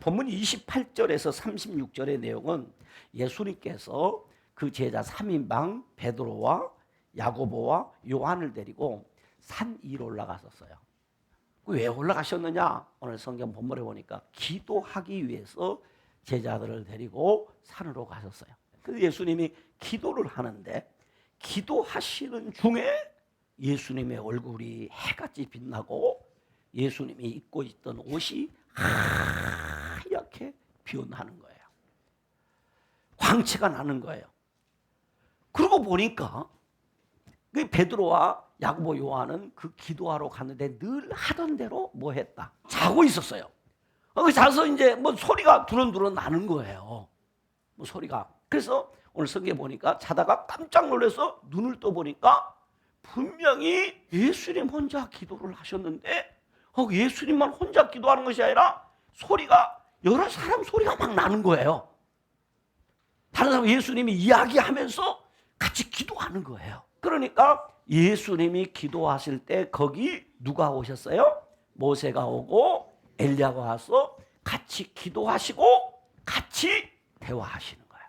본문 28절에서 36절의 내용은 예수님께서 그 제자 3인방 베드로와 야고보와 요한을 데리고 산 위로 올라가셨어요. 왜 올라가셨느냐? 오늘 성경 본문에 보니까 기도하기 위해서 제자들을 데리고 산으로 가셨어요. 그래서 예수님이 기도를 하는데 기도하시는 중에 예수님의 얼굴이 해같이 빛나고 예수님이 입고 있던 옷이 하얗게 변하는 거예요. 광채가 나는 거예요. 그러고 보니까 그 베드로와 야고보 요한은 그 기도하러 갔는데 늘 하던 대로 뭐 했다? 자고 있었어요. 자서 이제 뭐 소리가 두런두런 나는 거예요. 뭐 소리가. 그래서 오늘 성경에 보니까 자다가 깜짝 놀라서 눈을 떠 보니까 분명히 예수님 혼자 기도를 하셨는데 예수님만 혼자 기도하는 것이 아니라 소리가 여러 사람 소리가 막 나는 거예요. 다른 사람 예수님이 이야기하면서 같이 기도하는 거예요. 그러니까 예수님이 기도하실 때 거기 누가 오셨어요? 모세가 오고 엘리야가 와서 같이 기도하시고 같이 대화하시는 거예요.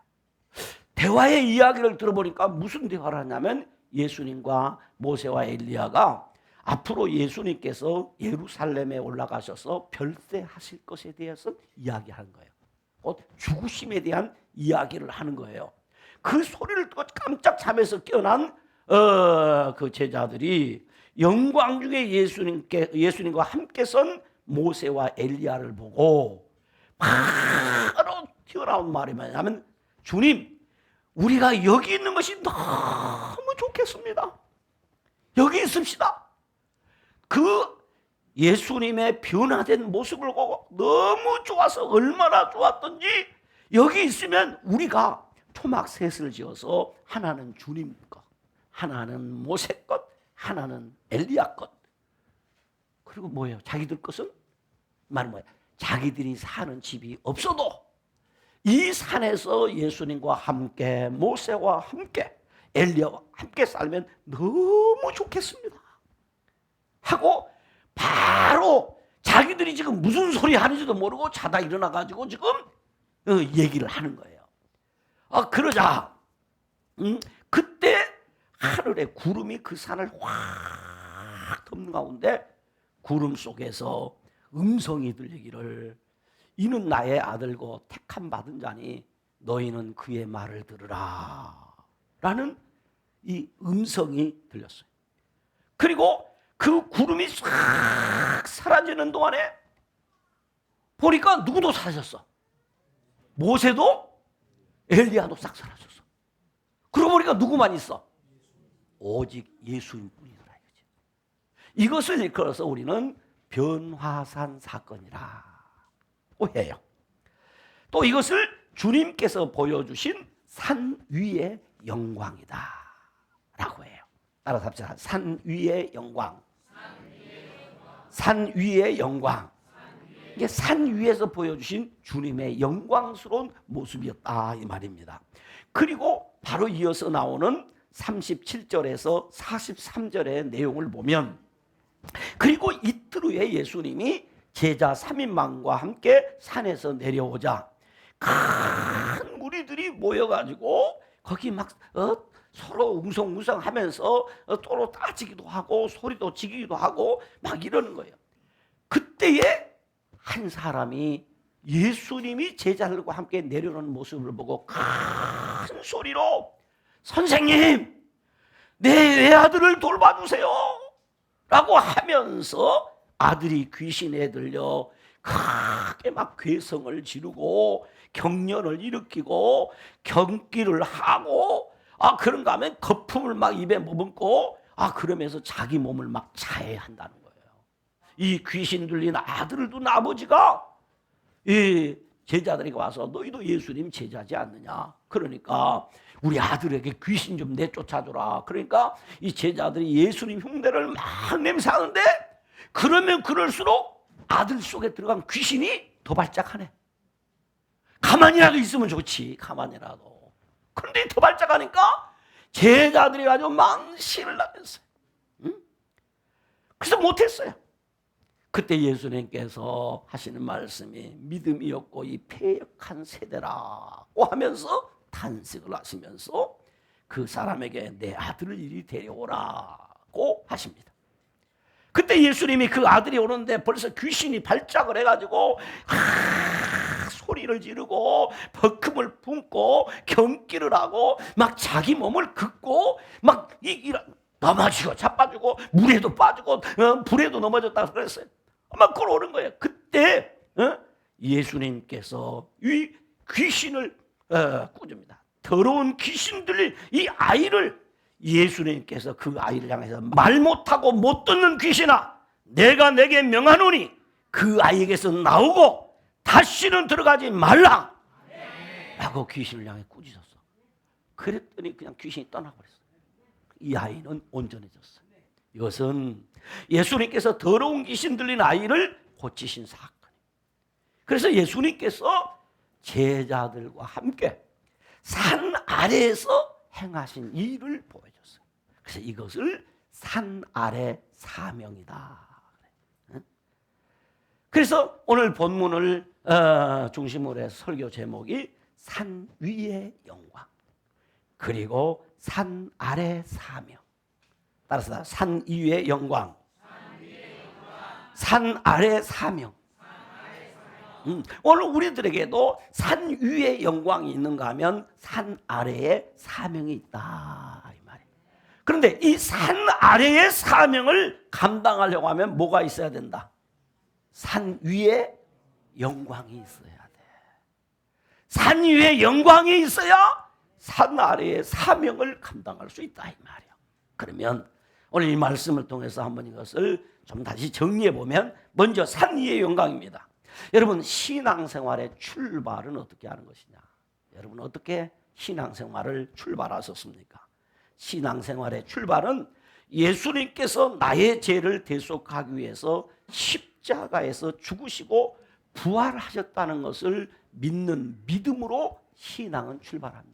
대화의 이야기를 들어보니까 무슨 대화를 하냐면 예수님과 모세와 엘리야가 앞으로 예수님께서 예루살렘에 올라가셔서 별세하실 것에 대해서 이야기하는 거예요. 곧 죽으심에 대한 이야기를 하는 거예요. 그 소리를 듣고 깜짝 잠에서 깨어난 그 제자들이 영광 중에 예수님과 함께 선 모세와 엘리야를 보고 바로 튀어나온 말이 뭐냐면 주님, 우리가 여기 있는 것이 너무 좋겠습니다. 여기 있읍시다. 그 예수님의 변화된 모습을 보고 너무 좋아서 얼마나 좋았던지 여기 있으면 우리가 토막 셋을 지어서 하나는 주님 것, 하나는 모세 것, 하나는 엘리야 것. 그리고 뭐예요? 자기들 것은 말은 뭐예요? 자기들이 사는 집이 없어도 이 산에서 예수님과 함께 모세와 함께 엘리야와 함께 살면 너무 좋겠습니다 하고 바로 자기들이 지금 무슨 소리 하는지도 모르고 자다 일어나가지고 지금 얘기를 하는 거예요. 그러자 그때 하늘에 구름이 그 산을 확 덮는 가운데 구름 속에서 음성이 들리기를 이는 나의 아들고 택함 받은 자니 너희는 그의 말을 들으라 라는 이 음성이 들렸어요. 그리고 그 구름이 싹 사라지는 동안에 보니까 누구도 사라졌어. 모세도 엘리야도 싹 사라졌어. 그러고 보니까 누구만 있어? 오직 예수님뿐이더라. 이것을 일컬어서 우리는 변화산 사건이라 해요. 또 이것을 주님께서 보여주신 산 위의 영광이다 라고 해요. 따라서 합시다. 산 위의 영광. 산 위의 영광. 이게 산 위에서 보여주신 주님의 영광스러운 모습이었다 이 말입니다. 그리고 바로 이어서 나오는 37절에서 43절의 내용을 보면 그리고 이틀 후에 예수님이 제자 3인방과 함께 산에서 내려오자 큰 무리들이 모여가지고 거기 막 서로 웅성웅성하면서 서로 따지기도 하고 소리도 지기도 하고 막 이러는 거예요. 그때에 한 사람이 예수님이 제자들과 함께 내려오는 모습을 보고 큰 소리로 선생님, 내 외아들을 돌봐주세요 라고 하면서 아들이 귀신에 들려 크게 막 괴성을 지르고 경련을 일으키고 경기를 하고 그런가 하면 거품을 막 입에 머금고 그러면서 자기 몸을 막 자해한다는 거예요. 이 귀신 들린 아들을 둔 아버지가 이 제자들에게 와서 너희도 예수님 제자지 않느냐? 그러니까 우리 아들에게 귀신 좀 내쫓아줘라. 그러니까 이 제자들이 예수님 흉내를 막 냄새하는데 그러면 그럴수록 아들 속에 들어간 귀신이 더 발작하네. 가만히라도 있으면 좋지. 가만히라도. 그런데 더 발작하니까 제자들이 아주 망신을 나면서요. 그래서 못했어요. 그때 예수님께서 하시는 말씀이 믿음이 없고 이 패역한 세대라고 하면서 탄식을 하시면서 그 사람에게 내 아들을 이리 데려오라고 하십니다. 그때 예수님이 그 아들이 오는데 벌써 귀신이 발작을 해가지고 소리를 지르고 버금을 뿜고 경기를 하고 막 자기 몸을 긋고 막 넘어지고 자빠지고 물에도 빠지고 불에도 넘어졌다 그랬어요. 막 걸어오는 거예요. 그때 예수님께서 이 귀신을 꾸줍니다. 더러운 귀신들이 이 아이를 예수님께서 그 아이를 향해서 말 못하고 못 듣는 귀신아 내가 내게 명하노니 그 아이에게서 나오고 다시는 들어가지 말라 라고 귀신을 향해 꾸짖었어. 그랬더니 그냥 귀신이 떠나버렸어요. 이 아이는 온전해졌어요. 이것은 예수님께서 더러운 귀신 들린 아이를 고치신 사건이에요. 그래서 예수님께서 제자들과 함께 산 아래에서 행하신 일을 보여줬어요. 그래서 이것을 산 아래 사명이다. 그래서 오늘 본문을 중심으로 해서 설교 제목이 산 위의 영광 그리고 산 아래 사명. 따라서 산 위의 영광, 산 아래 사명. 오늘 우리들에게도 산 위에 영광이 있는가 하면 산 아래에 사명이 있다 이 말이에요. 그런데 이 산 아래의 사명을 감당하려고 하면 뭐가 있어야 된다? 산 위에 영광이 있어야 돼. 산 위에 영광이 있어야 산 아래의 사명을 감당할 수 있다 이 말이에요. 그러면 오늘 이 말씀을 통해서 한번 이것을 좀 다시 정리해 보면 먼저 산 위의 영광입니다. 여러분 신앙생활의 출발은 어떻게 하는 것이냐? 여러분 어떻게 신앙생활을 출발하셨습니까? 신앙생활의 출발은 예수님께서 나의 죄를 대속하기 위해서 십자가에서 죽으시고 부활하셨다는 것을 믿는 믿음으로 신앙은 출발합니다.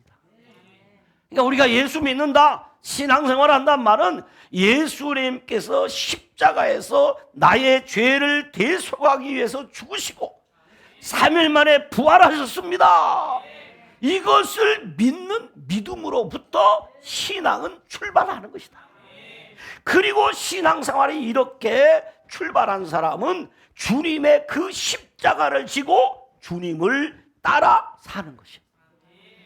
그러니까 우리가 예수 믿는다, 신앙생활 한다는 말은 예수님께서 십자가에서 나의 죄를 대속하기 위해서 죽으시고 3일 만에 부활하셨습니다. 이것을 믿는 믿음으로부터 신앙은 출발하는 것이다. 그리고 신앙생활이 이렇게 출발한 사람은 주님의 그 십자가를 지고 주님을 따라 사는 것이에요.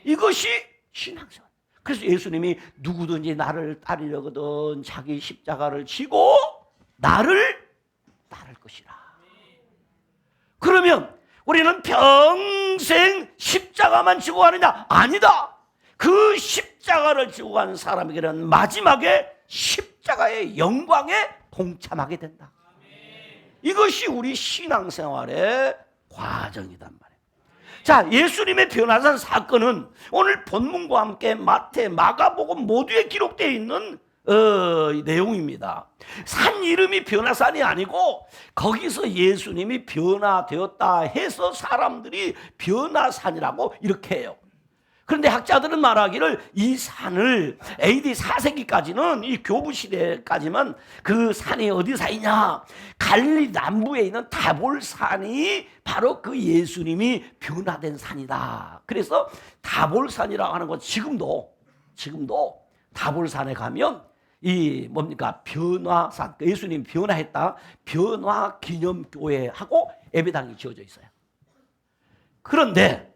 이것이 신앙생활. 그래서 예수님이 누구든지 나를 따르려거든 자기 십자가를 지고 나를 따를 것이라. 그러면 우리는 평생 십자가만 지고 가느냐? 아니다. 그 십자가를 지고 가는 사람에게는 마지막에 십자가의 영광에 동참하게 된다. 이것이 우리 신앙생활의 과정이단 말이에요. 자, 예수님의 변화산 사건은 오늘 본문과 함께 마태, 마가복음 모두에 기록되어 있는 내용입니다. 산 이름이 변화산이 아니고 거기서 예수님이 변화되었다 해서 사람들이 변화산이라고 이렇게 해요. 그런데 학자들은 말하기를 이 산을 AD 4세기까지는 이 교부 시대까지만 그 산이 어디 산이냐? 갈릴리 남부에 있는 다볼산이 바로 그 예수님이 변화된 산이다. 그래서 다볼산이라고 하는 것 지금도 다볼산에 가면 이 뭡니까? 변화산, 예수님 변화했다. 변화 기념교회하고 예배당이 지어져 있어요. 그런데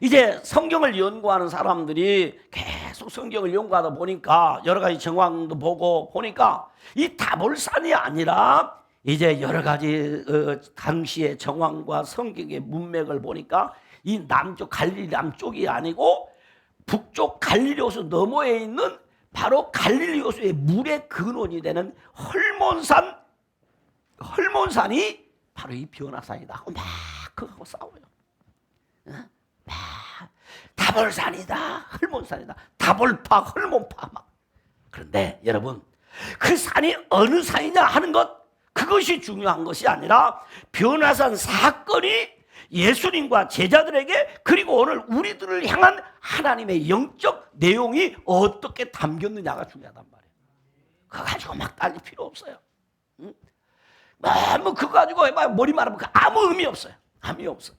이제 성경을 연구하는 사람들이 계속 성경을 연구하다 보니까 여러 가지 정황도 보고 보니까 이 다볼산이 아니라 이제 여러 가지 당시의 정황과 성경의 문맥을 보니까 이 남쪽 갈릴리 남쪽이 아니고 북쪽 갈릴리 호수 너머에 있는 바로 갈릴리 호수의 물의 근원이 되는 헐몬산이 바로 이 변화산이다 하고 막 그거하고 싸워요. 다볼산이다, 헐몬산이다, 다볼파, 헐몬파 막. 그런데 여러분 그 산이 어느 산이냐 하는 것 그것이 중요한 것이 아니라 변화산 사건이 예수님과 제자들에게 그리고 오늘 우리들을 향한 하나님의 영적 내용이 어떻게 담겼느냐가 중요하단 말이에요. 그거 가지고 막 따질 필요 없어요. 뭐 그거 가지고 머리 말하면 아무 의미 없어요. 아무 의미 없어.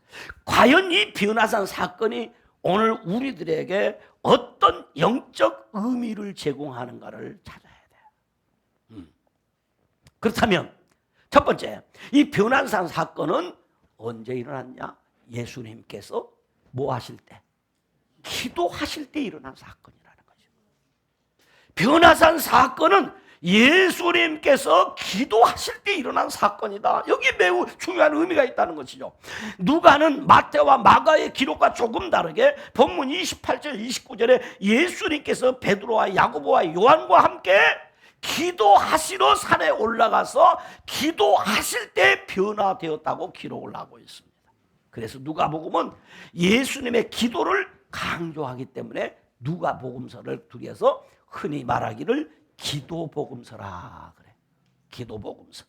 과연 이 변화산 사건이 오늘 우리들에게 어떤 영적 의미를 제공하는가를 찾아야 돼요. 그렇다면 첫 번째, 이 변화산 사건은 언제 일어났냐? 예수님께서 뭐 하실 때? 기도하실 때 일어난 사건이라는 거죠. 변화산 사건은 예수님께서 기도하실 때 일어난 사건이다. 여기 매우 중요한 의미가 있다는 것이죠. 누가는 마태와 마가의 기록과 조금 다르게 본문 28절 29절에 예수님께서 베드로와 야고보와 요한과 함께 기도하시러 산에 올라가서 기도하실 때 변화되었다고 기록을 하고 있습니다. 그래서 누가복음은 예수님의 기도를 강조하기 때문에 누가복음서를 둘이서 흔히 말하기를 기도복음서라 그래. 기도복음서.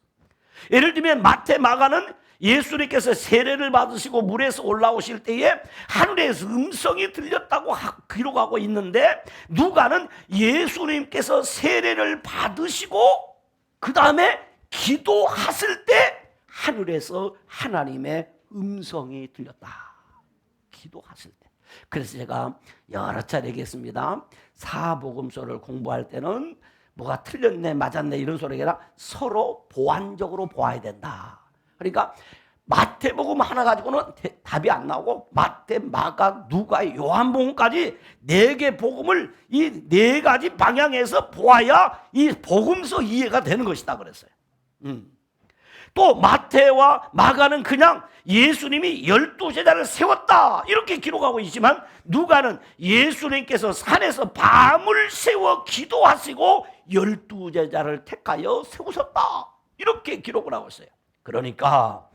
예를 들면 마태, 마가는 예수님께서 세례를 받으시고 물에서 올라오실 때에 하늘에서 음성이 들렸다고 기록하고 있는데, 누가는 예수님께서 세례를 받으시고 그 다음에 기도하실 때 하늘에서 하나님의 음성이 들렸다. 기도하실 때. 그래서 제가 여러 차례 얘기했습니다. 사복음서를 공부할 때는 뭐가 틀렸네 맞았네 이런 소리가 아니라 서로 보완적으로 보아야 된다. 그러니까 마태복음 하나 가지고는 답이 안 나오고 마태, 마가, 누가, 요한복음까지 4개 복음을 이 4가지 방향에서 보아야 이 복음서 이해가 되는 것이다 그랬어요. 또 마태와 마가는 그냥 예수님이 12제자를 세웠다 이렇게 기록하고 있지만, 누가는 예수님께서 산에서 밤을 새워 기도하시고 12제자를 택하여 세우셨다 이렇게 기록을 하고 있어요. 그러니까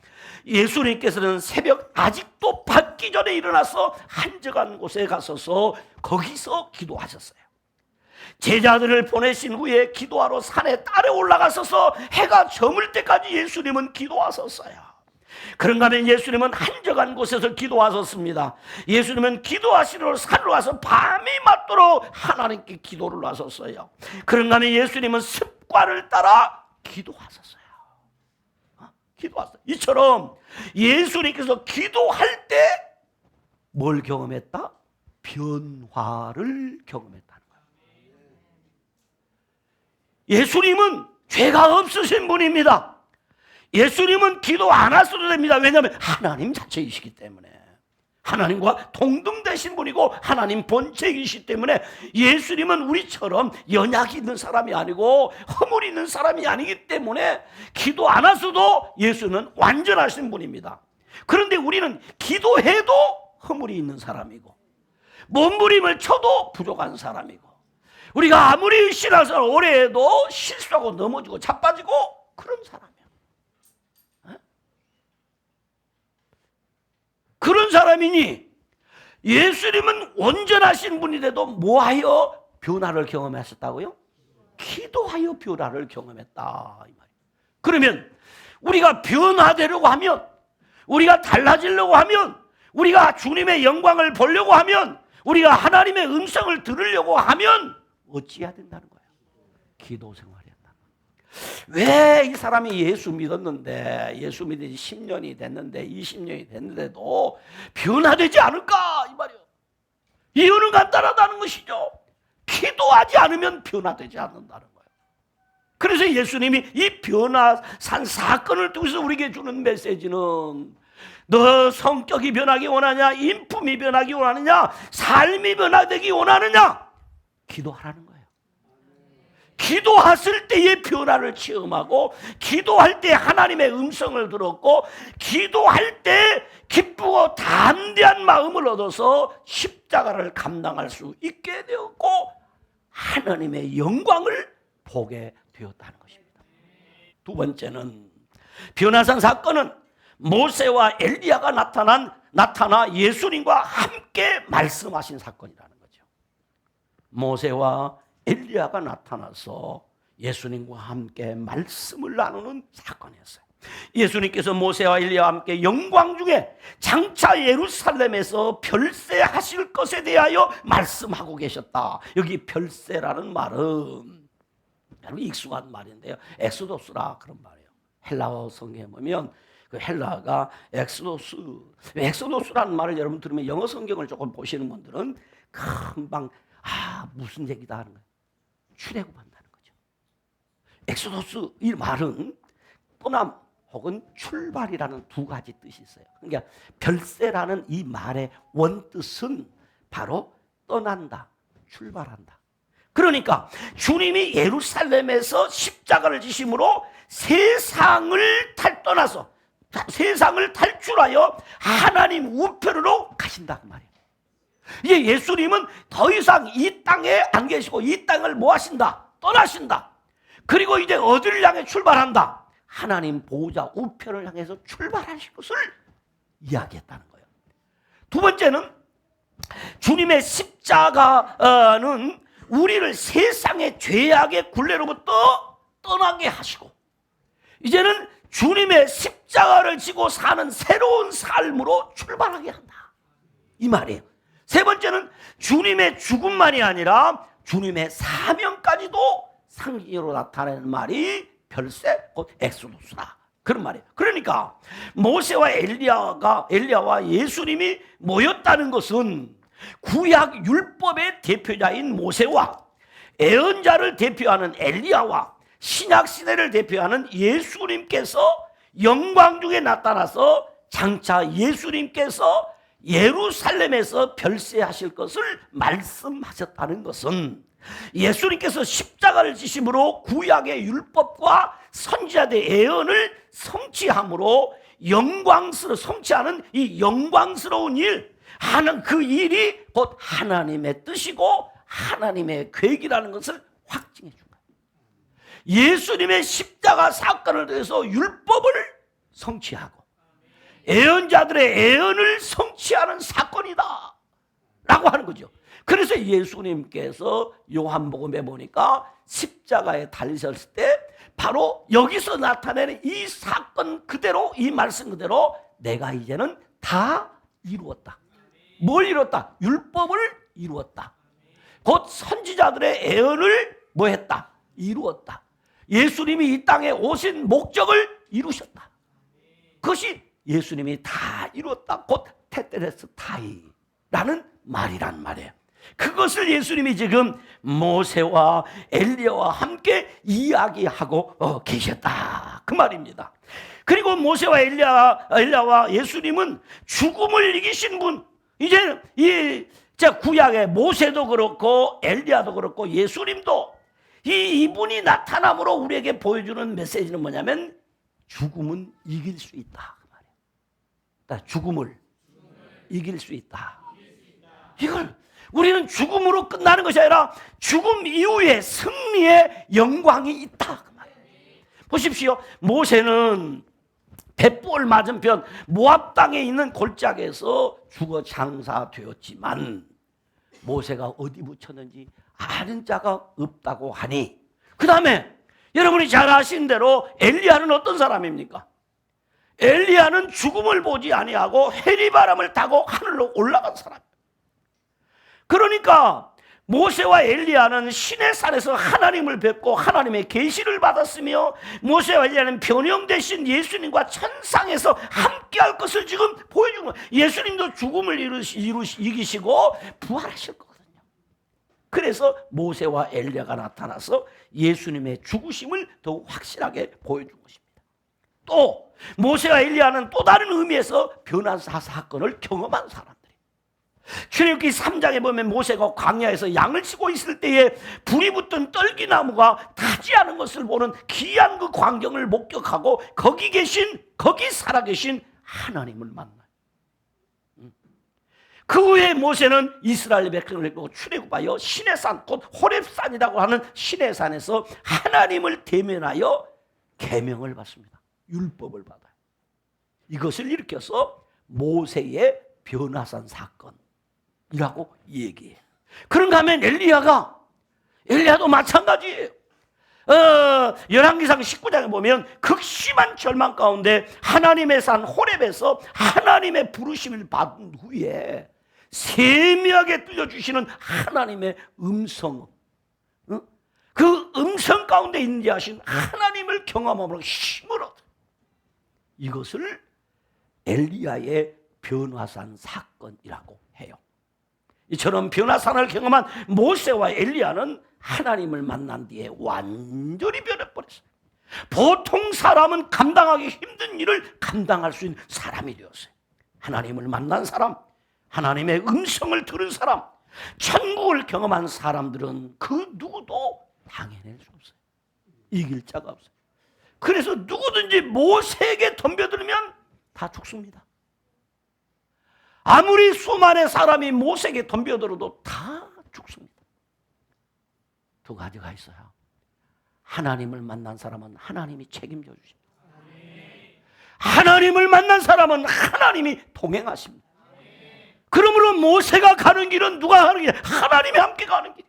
예수님께서는 새벽 아직도 밝기 전에 일어나서 한적한 곳에 가서서 거기서 기도하셨어요. 제자들을 보내신 후에 기도하러 산에 따라 올라가서서 해가 저물 때까지 예수님은 기도하셨어요. 그런가 하면 예수님은 한적한 곳에서 기도하셨습니다. 예수님은 기도하시러 산으로 와서 밤이 맞도록 하나님께 기도를 하셨어요. 그런가 하면 예수님은 습관을 따라 기도하셨어요. 기도하셨어요. 이처럼 예수님께서 기도할 때 뭘 경험했다? 변화를 경험했다는 거예요. 예수님은 죄가 없으신 분입니다. 예수님은 기도 안 하셔도 됩니다. 왜냐하면 하나님 자체이시기 때문에, 하나님과 동등되신 분이고 하나님 본체이시기 때문에 예수님은 우리처럼 연약이 있는 사람이 아니고 허물이 있는 사람이 아니기 때문에 기도 안 하셔도 예수는 완전하신 분입니다. 그런데 우리는 기도해도 허물이 있는 사람이고 몸부림을 쳐도 부족한 사람이고, 우리가 아무리 신앙생활 오래 해도 실수하고 넘어지고 자빠지고 그런 사람이야. 그런 사람이니 예수님은 온전하신 분인데도 뭐하여 변화를 경험하셨다고요? 기도하여 변화를 경험했다 이 말이에요. 그러면 우리가 변화되려고 하면, 우리가 달라지려고 하면, 우리가 주님의 영광을 보려고 하면, 우리가 하나님의 음성을 들으려고 하면 어찌해야 된다는 거예요? 기도 생활해야 한다. 왜 이 사람이 예수 믿었는데, 예수 믿은 지 10년이 됐는데 20년이 됐는데도 변화되지 않을까 이 말이에요. 이유는 간단하다는 것이죠. 기도하지 않으면 변화되지 않는다는 거예요. 그래서 예수님이 이 변화산 사건을 통해서 우리에게 주는 메시지는, 너 성격이 변하기 원하냐? 인품이 변하기 원하느냐? 삶이 변화되기 원하느냐? 기도하라는 거예요. 기도하실 때의 변화를 체험하고, 기도할 때 하나님의 음성을 들었고, 기도할 때 기쁘고 담대한 마음을 얻어서 십자가를 감당할 수 있게 되었고 하나님의 영광을 보게 되었다는 것입니다. 두 번째는, 변화산 사건은 모세와 엘리야가 나타나 예수님과 함께 말씀하신 사건이라는 거죠. 모세와 엘리야가 나타나서 예수님과 함께 말씀을 나누는 사건이었어요. 예수님께서 모세와 엘리야와 함께 영광 중에 장차 예루살렘에서 별세하실 것에 대하여 말씀하고 계셨다. 여기 별세라는 말은 여러분 익숙한 말인데요, 엑소도스라 그런 말이에요. 헬라어 성경에 보면 그 헬라가 엑소도스라는 말을 여러분 들으면 영어 성경을 조금 보시는 분들은 금방 무슨 얘기다 하는 거예요. 출애굽한다는 거죠. 엑소도스 이 말은 떠남 혹은 출발이라는 두 가지 뜻이 있어요. 그러니까 별세라는 이 말의 원뜻은 바로 떠난다, 출발한다. 그러니까 주님이 예루살렘에서 십자가를 지심으로 세상을 떠나서 세상을 탈출하여 하나님 우편으로 가신다 그 말이에요. 이제 예수님은 더 이상 이 땅에 안 계시고 이 땅을 뭐 하신다? 떠나신다. 그리고 이제 어디를 향해 출발한다? 하나님 보호자 우편을 향해서 출발하실 것을 이야기했다는 거예요. 두 번째는 주님의 십자가는 우리를 세상의 죄악의 굴레로부터 떠나게 하시고 이제는 주님의 십자가를 지고 사는 새로운 삶으로 출발하게 한다 이 말이에요. 세 번째는 주님의 죽음만이 아니라 주님의 사명까지도 상징으로 나타내는 말이 별세 곧 엑소도스다 그런 말이에요. 그러니까 모세와 엘리야와 예수님이 모였다는 것은 구약 율법의 대표자인 모세와 예언자를 대표하는 엘리야와 신약 시대를 대표하는 예수님께서 영광 중에 나타나서 장차 예수님께서 예루살렘에서 별세하실 것을 말씀하셨다는 것은 예수님께서 십자가를 지심으로 구약의 율법과 선지자들의 예언을 성취함으로 성취하는 이 영광스러운 일 하는 그 일이 곧 하나님의 뜻이고 하나님의 계획이라는 것을 확증해 준 거예요. 예수님의 십자가 사건을 통해서 율법을 성취하고 예언자들의 예언을 성취하는 사건이다 라고 하는 거죠. 그래서 예수님께서 요한복음에 보니까 십자가에 달리셨을 때 바로 여기서 나타내는 이 사건 그대로 이 말씀 그대로 내가 이제는 다 이루었다. 뭘 이뤘다? 율법을 이루었다. 곧 선지자들의 예언을 뭐 했다? 이루었다. 예수님이 이 땅에 오신 목적을 이루셨다. 그것이 예수님이 다 이루었다. 곧 테텔레스타이라는 말이란 말이에요. 그것을 예수님이 지금 모세와 엘리야와 함께 이야기하고 계셨다 그 말입니다. 그리고 모세와 엘리야와 예수님은 죽음을 이기신 분. 이제 이 구약의 모세도 그렇고 엘리야도 그렇고 예수님도 이분이 나타남으로 우리에게 보여주는 메시지는 뭐냐면 죽음은 이길 수 있다 그 말이에요. 그러니까 죽음을 이길 수 있다. 이걸 우리는 죽음으로 끝나는 것이 아니라 죽음 이후에 승리의 영광이 있다 그 말이에요. 보십시오. 모세는 벳볼 맞은편 모압 땅에 있는 골짜기에서 죽어 장사되었지만 모세가 어디 묻혔는지 아는 자가 없다고 하니 그 다음에 여러분이 잘 아시는 대로 엘리야는 어떤 사람입니까? 엘리야는 죽음을 보지 아니하고 해리바람을 타고 하늘로 올라간 사람. 그러니까 모세와 엘리야는 시내산에서 하나님을 뵙고 하나님의 계시를 받았으며 모세와 엘리야는 변형 되신 예수님과 천상에서 함께할 것을 지금 보여주는 거예요. 예수님도 죽음을 이기시고 부활하실 거거든요. 그래서 모세와 엘리야가 나타나서 예수님의 죽으심을 더욱 확실하게 보여준 것입니다. 또 모세와 엘리야는 또 다른 의미에서 변화사 사건을 경험한 사람. 출애굽기 3장에 보면 모세가 광야에서 양을 치고 있을 때에 불이 붙은 떨기나무가 타지 않은 것을 보는 귀한 그 광경을 목격하고 거기 살아계신 하나님을 만나요. 그 후에 모세는 이스라엘 백성을 데리고 출애굽하여 시내산 곧 호렙산이라고 하는 시내산에서 하나님을 대면하여 계명을 받습니다. 율법을 받아요. 이것을 일으켜서 모세의 변화산 사건 이라고 얘기해요. 그런가 하면 엘리야도 마찬가지예요. 열왕기상 19장에 보면 극심한 절망 가운데 하나님의 산 호렙에서 하나님의 부르심을 받은 후에 세미하게 들려주시는 하나님의 음성, 그 음성 가운데 인지하신 하나님을 경험함으로 힘을 얻어요. 이것을 엘리야의 변화산 사건이라고 해요. 이처럼 변화산을 경험한 모세와 엘리야는 하나님을 만난 뒤에 완전히 변해버렸어요. 보통 사람은 감당하기 힘든 일을 감당할 수 있는 사람이 되었어요. 하나님을 만난 사람, 하나님의 음성을 들은 사람, 천국을 경험한 사람들은 그 누구도 당해낼 수 없어요. 이길 자가 없어요. 그래서 누구든지 모세에게 덤벼들면 다 죽습니다. 아무리 수많은 사람이 모세에게 덤벼들어도 다 죽습니다. 두 가지가 있어요. 하나님을 만난 사람은 하나님이 책임져 주십니다. 하나님을 만난 사람은 하나님이 동행하십니다. 그러므로 모세가 가는 길은 누가 가는 길? 하나님이 함께 가는 길.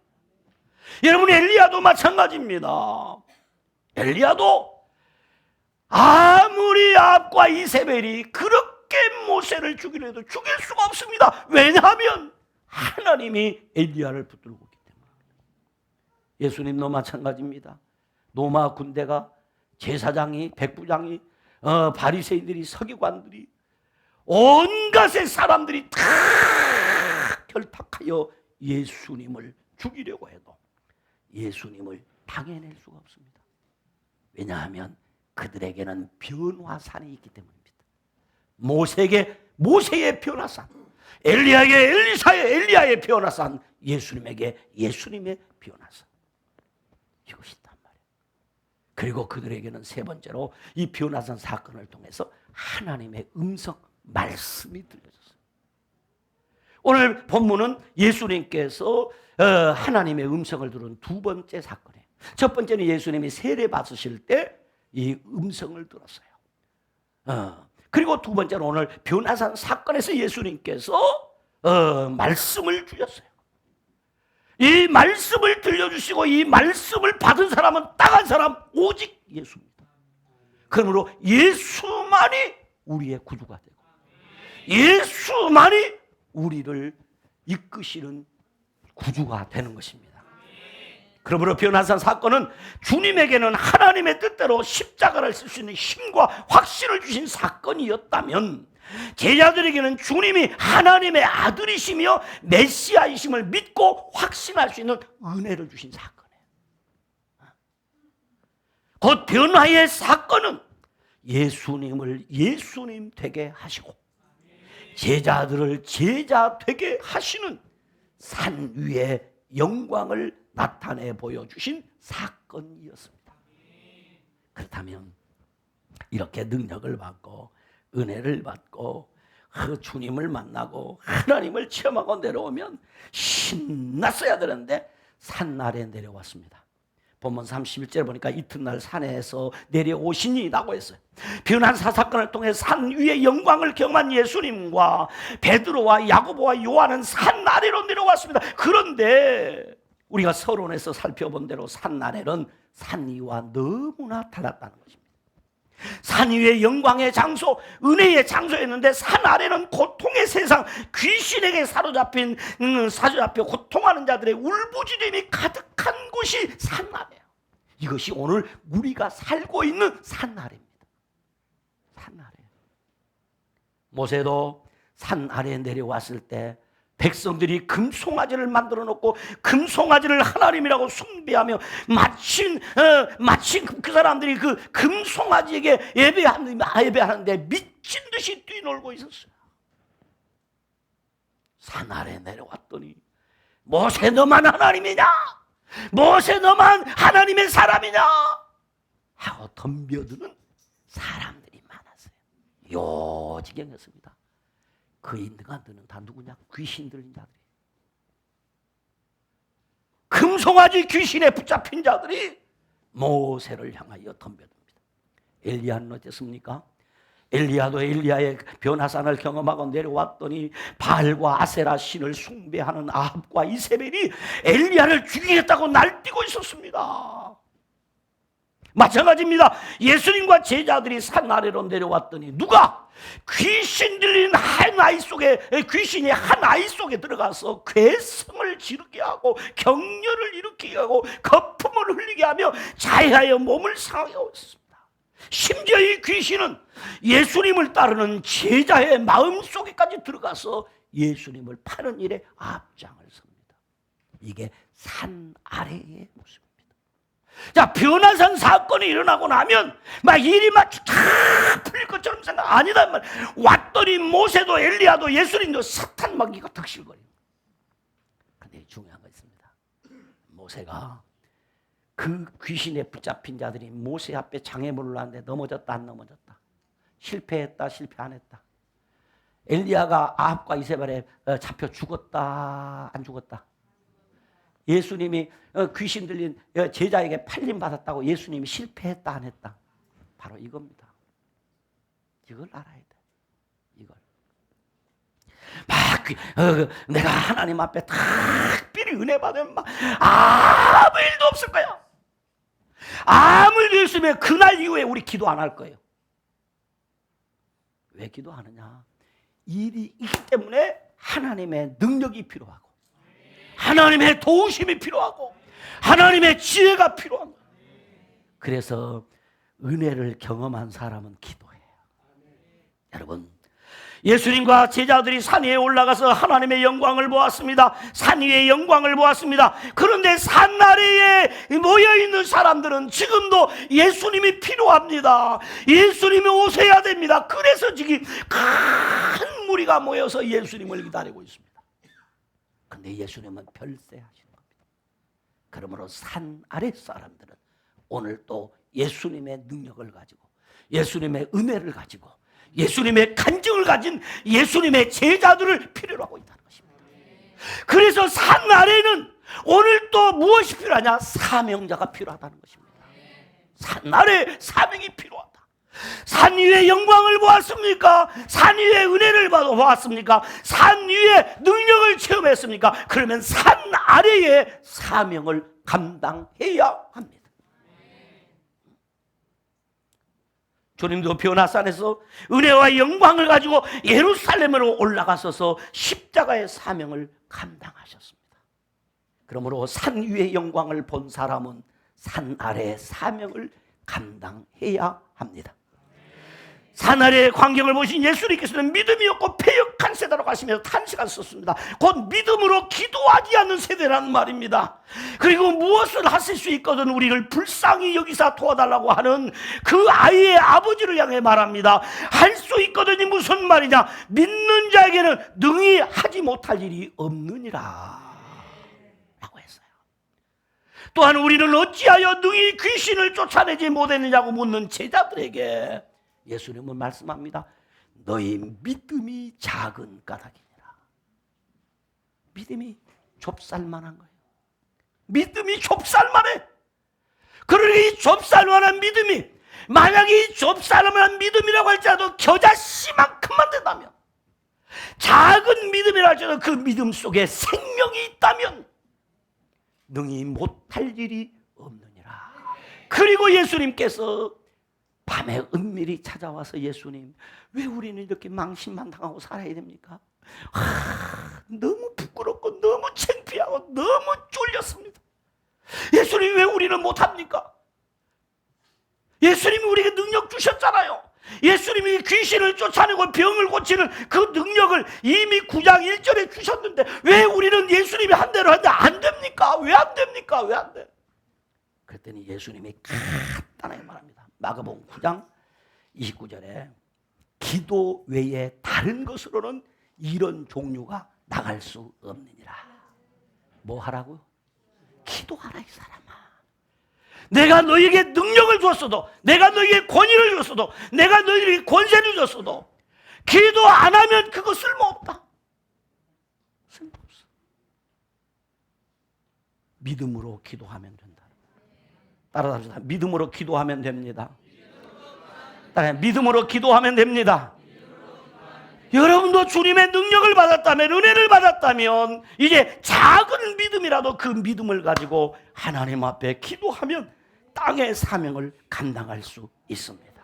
여러분, 엘리야도 마찬가지입니다. 엘리야도 아무리 아합과 이세벨이 그렇게 모세를 죽이려 해도 죽일 수가 없습니다. 왜냐하면 하나님이 엘리야를 붙들고 있기 때문입니다. 예수님도 마찬가지입니다. 로마 군대가 제사장이, 백부장이, 바리새인들이, 서기관들이, 온갖의 사람들이 다 결탁하여 예수님을 죽이려고 해도 예수님을 당해낼 수가 없습니다. 왜냐하면 그들에게는 변화산이 있기 때문입니다. 모세의 변화산, 엘리야에게 엘리야의 변화산, 예수님에게 예수님의 변화산, 이것이 있단 말이에요. 그리고 그들에게는 세 번째로 이 변화산 사건을 통해서 하나님의 음성, 말씀이 들려졌어요. 오늘 본문은 예수님께서 하나님의 음성을 들은 두 번째 사건이에요. 첫 번째는 예수님이 세례 받으실 때 이 음성을 들었어요. 그리고 두 번째는 오늘 변화산 사건에서 예수님께서 말씀을 주셨어요. 이 말씀을 들려주시고 이 말씀을 받은 사람은 딱 한 사람, 오직 예수입니다. 그러므로 예수만이 우리의 구주가 되고 예수만이 우리를 이끄시는 구주가 되는 것입니다. 그러므로 변화산 사건은 주님에게는 하나님의 뜻대로 십자가를 쓸 수 있는 힘과 확신을 주신 사건이었다면, 제자들에게는 주님이 하나님의 아들이시며 메시아이심을 믿고 확신할 수 있는 은혜를 주신 사건이에요. 곧 변화의 사건은 예수님을 예수님 되게 하시고 제자들을 제자 되게 하시는 산 위의 영광을 나타내 보여주신 사건이었습니다. 그렇다면 이렇게 능력을 받고 은혜를 받고 주님을 만나고 하나님을 체험하고 내려오면 신났어야 되는데 산 아래 내려왔습니다. 본문 31절 보니까 이튿날 산에서 내려오시니라고 했어요. 변화산 사건을 통해 산 위의 영광을 경험한 예수님과 베드로와 야고보와 요한은 산 아래로 내려왔습니다. 그런데 우리가 서론에서 살펴본 대로 산 아래는 산 위와 너무나 달랐다는 것입니다. 산 위의 영광의 장소, 은혜의 장소였는데 산 아래는 고통의 세상, 귀신에게 사로잡혀 고통하는 자들의 울부짖음이 가득한 곳이 산 아래예요. 이것이 오늘 우리가 살고 있는 산 아래입니다. 산 아래. 모세도 산 아래에 내려왔을 때 백성들이 금송아지를 만들어 놓고 금송아지를 하나님이라고 숭배하며 마침 그 사람들이 그 금송아지에게 예배하는데 미친 듯이 뛰놀고 있었어요. 산 아래 내려왔더니 모세 너만 하나님이냐? 모세 너만 하나님의 사람이냐? 하고 덤벼드는 사람들이 많았어요. 요지경이었습니다. 그 인간들은 다 누구냐? 귀신 들린 자들이. 금송아지 귀신에 붙잡힌 자들이 모세를 향하여 덤벼듭니다. 엘리야는 어땠습니까? 엘리야도 엘리야의 변화산을 경험하고 내려왔더니 바알과 아세라 신을 숭배하는 아합과 이세벨이 엘리야를 죽이겠다고 날뛰고 있었습니다. 마찬가지입니다. 예수님과 제자들이 산 아래로 내려왔더니 누가? 귀신 들린 한 아이 속에, 귀신이 한 아이 속에 들어가서 괴성을 지르게 하고 격렬을 일으키게 하고 거품을 흘리게 하며 자해하여 몸을 상하게 하고 있습니다. 심지어 이 귀신은 예수님을 따르는 제자의 마음속에까지 들어가서 예수님을 파는 일에 앞장을 섭니다. 이게 산 아래의 모습입니다. 자, 변화산 사건이 일어나고 나면 막 일이 막 다 풀릴 것처럼 생각 아니다 말. 왔더니 모세도 엘리야도 예수님도 사탄 마귀가 득실거리는. 근데 중요한 거 있습니다. 모세가 그 귀신에 붙잡힌 자들이 모세 앞에 장애물을 놨는데 넘어졌다 안 넘어졌다, 실패했다 실패 안 했다, 엘리야가 아합과 이세벨에 잡혀 죽었다 안 죽었다, 예수님이 귀신 들린 제자에게 팔림 받았다고 예수님이 실패했다 안 했다. 바로 이겁니다. 이걸 알아야 돼. 이걸 막 내가 하나님 앞에 특별히 은혜 받으면 막 아무 일도 없을 거야. 아무 일도 없으면 그날 이후에 우리 기도 안 할 거예요. 왜 기도하느냐? 일이 있기 때문에 하나님의 능력이 필요하고, 하나님의 도우심이 필요하고, 하나님의 지혜가 필요한 거예요. 그래서 은혜를 경험한 사람은 기도해요. 여러분, 예수님과 제자들이 산 위에 올라가서 하나님의 영광을 보았습니다. 산 위의 영광을 보았습니다. 그런데 산 아래에 모여있는 사람들은 지금도 예수님이 필요합니다. 예수님이 오셔야 됩니다. 그래서 지금 큰 무리가 모여서 예수님을 기다리고 있습니다. 그런데 예수님은 별세하시는 겁니다. 그러므로 산 아래 사람들은 오늘 또 예수님의 능력을 가지고, 예수님의 은혜를 가지고, 예수님의 간증을 가진 예수님의 제자들을 필요로 하고 있다는 것입니다. 그래서 산 아래는 오늘 또 무엇이 필요하냐? 사명자가 필요하다는 것입니다. 산 아래 사명이 필요하다. 산 위에 영광을 보았습니까? 산 위에 은혜를 보았습니까? 산 위에 능력을 체험했습니까? 그러면 산 아래의 사명을 감당해야 합니다. 주님도 변화산에서 은혜와 영광을 가지고 예루살렘으로 올라가셔서 십자가의 사명을 감당하셨습니다. 그러므로 산 위의 영광을 본 사람은 산 아래의 사명을 감당해야 합니다. 산 아래의 광경을 보신 예수님께서는 믿음이 없고 패역한 세대로 가시면서 탄식하셨습니다. 곧 믿음으로 기도하지 않는 세대라는 말입니다. 그리고 무엇을 하실 수 있거든 우리를 불쌍히 여기사 도와달라고 하는 그 아이의 아버지를 향해 말합니다. 할 수 있거든이 무슨 말이냐? 믿는 자에게는 능히 하지 못할 일이 없느니라 라고 했어요. 또한 우리는 어찌하여 능히 귀신을 쫓아내지 못했느냐고 묻는 제자들에게 예수님은 말씀합니다. 너희 믿음이 작은 까닭이니라. 믿음이 좁쌀만한 거예요. 믿음이 좁쌀만해. 그러니 이 좁쌀만한 믿음이, 만약에 이 좁쌀만한 믿음이라고 할지라도 겨자씨만큼만 된다면, 작은 믿음이라 할지라도 그 믿음 속에 생명이 있다면 능히 못할 일이 없느니라. 그리고 예수님께서 밤에 은밀히 찾아와서 예수님, 왜 우리는 이렇게 망신만 당하고 살아야 됩니까? 너무 부끄럽고 너무 창피하고 너무 쫄렸습니다. 예수님, 왜 우리는 못합니까? 예수님이 우리에게 능력 주셨잖아요. 예수님이 귀신을 쫓아내고 병을 고치는 그 능력을 이미 9장 1절에 주셨는데 왜 우리는 예수님이 한 대로 하는데 안 됩니까? 왜 안 됩니까? 왜 안 돼? 그랬더니 예수님이 간단하게 말합니다. 마가복음 9장 29절에 기도 외에 다른 것으로는 이런 종류가 나갈 수 없느니라. 뭐 하라고요? 기도하라 이 사람아. 내가 너에게 능력을 줬어도, 내가 너에게 권위를 줬어도, 내가 너에게 권세를 줬어도 기도 안 하면 그거 쓸모없다. 쓸모없어. 믿음으로 기도하면 된다. 따라합시다. 믿음으로 기도하면 됩니다. 믿음으로 기도하면 됩니다. 여러분도 주님의 능력을 받았다면, 은혜를 받았다면 이제 작은 믿음이라도 그 믿음을 가지고 하나님 앞에 기도하면 땅의 사명을 감당할 수 있습니다.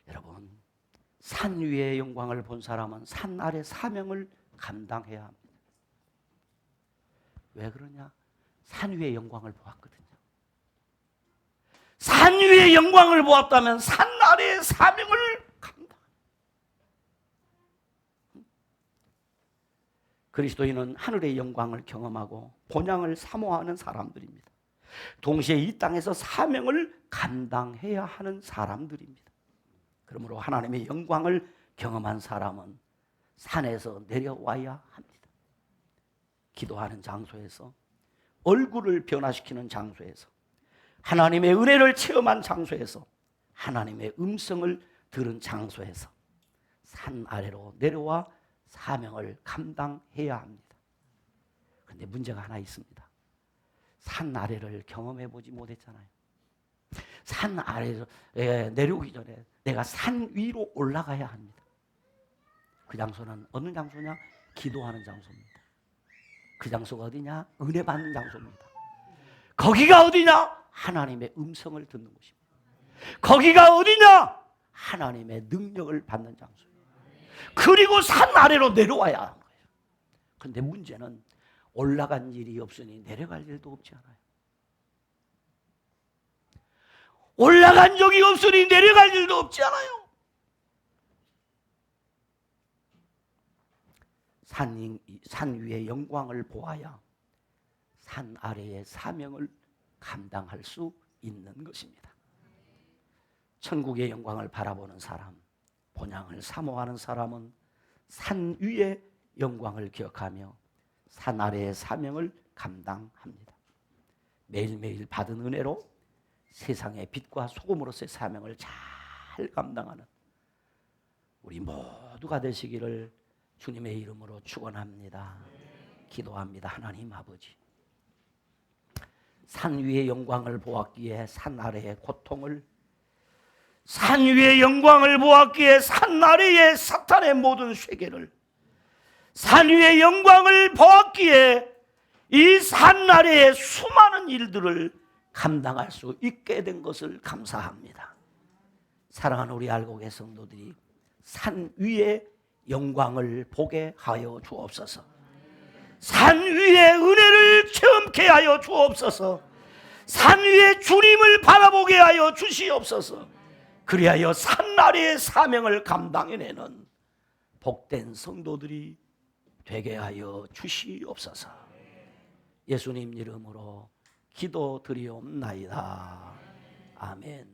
여러분, 산 위의 영광을 본 사람은 산 아래 사명을 감당해야 합니다. 왜 그러냐? 산 위의 영광을 보았거든요. 산 산 위의 영광을 보았다면 산 아래의 사명을 감당. 그리스도인은 하늘의 영광을 경험하고 본향을 사모하는 사람들입니다. 동시에 이 땅에서 사명을 감당해야 하는 사람들입니다. 그러므로 하나님의 영광을 경험한 사람은 산에서 내려와야 합니다. 기도하는 장소에서, 얼굴을 변화시키는 장소에서, 하나님의 은혜를 체험한 장소에서, 하나님의 음성을 들은 장소에서 산 아래로 내려와 사명을 감당해야 합니다. 그런데 문제가 하나 있습니다. 산 아래를 경험해 보지 못했잖아요. 산 아래로 내려오기 전에 내가 산 위로 올라가야 합니다. 그 장소는 어느 장소냐? 기도하는 장소입니다. 그 장소가 어디냐? 은혜 받는 장소입니다. 거기가 어디냐? 하나님의 음성을 듣는 곳입니다. 거기가 어디냐? 하나님의 능력을 받는 장소입니다. 그리고 산 아래로 내려와야 하는 거예요. 그런데 문제는 올라간 일이 없으니 내려갈 일도 없지 않아요. 올라간 적이 없으니 내려갈 일도 없지 않아요. 산 위의 영광을 보아야 산 아래의 사명을 감당할 수 있는 것입니다. 천국의 영광을 바라보는 사람, 본향을 사모하는 사람은 산 위의 영광을 기억하며 산 아래의 사명을 감당합니다. 매일매일 받은 은혜로 세상의 빛과 소금으로서의 사명을 잘 감당하는 우리 모두가 되시기를 주님의 이름으로 축원합니다. 기도합니다. 하나님 아버지, 산 위의 영광을 보았기에 산 아래의 고통을, 산 위의 영광을 보았기에 산 아래의 사탄의 모든 쇠계를, 산 위의 영광을 보았기에 이 산 아래의 수많은 일들을 감당할 수 있게 된 것을 감사합니다. 사랑하는 우리 알곡의 성도들이 산 위의 영광을 보게 하여 주옵소서. 산 위의 은혜를 체험케 하여 주옵소서. 산 위의 주님을 바라보게 하여 주시옵소서. 그리하여 산 아래의 사명을 감당해내는 복된 성도들이 되게 하여 주시옵소서. 예수님 이름으로 기도드리옵나이다. 아멘.